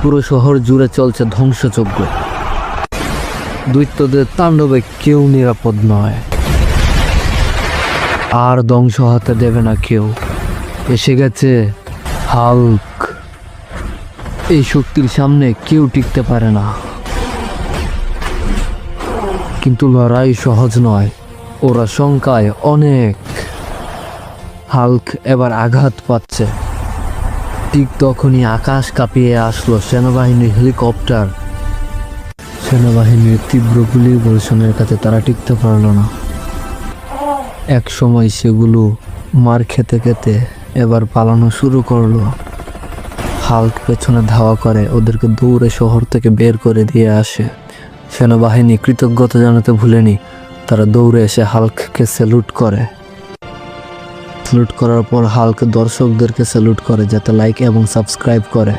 পুরো শহর জুড়ে চলছে ধ্বংসযজ্ঞ। দৈত্যদের তাণ্ডবে কেউ নিরাপদ নয়, আর ধ্বংস হতে দেবে না কেউ। এসে গেছে হাল্ক। এই শক্তির সামনে কেউ টিকতে পারে না, কিন্তু লড়াই সহজ নয়। ওরা সংখ্যায় অনেক। হাল্ক এবার আঘাত পাচ্ছে। ঠিক তখনই আকাশ কাঁপিয়ে আসলো সেনাবাহিনীর হেলিকপ্টার। সেনাবাহিনীর তীব্র গুলি বর্ষণের কাছে তারা টিকতে পারল না। এক সময় সেগুলো মার খেতে খেতে এবার পালানো শুরু করলো। হাল্ক পেছনে ধাওয়া করে ওদেরকে দৌড়ে শহর থেকে বের করে দিয়ে আসে। সেনাবাহিনী কৃতজ্ঞতা জানাতে ভুলেনি। তারা দৌড়ে এসে হাল্ককে স্যালুট করে। স্যালুট করার পর হাল্ক দর্শকদেরকে স্যালুট করে যাতে লাইক এবং সাবস্ক্রাইব করে।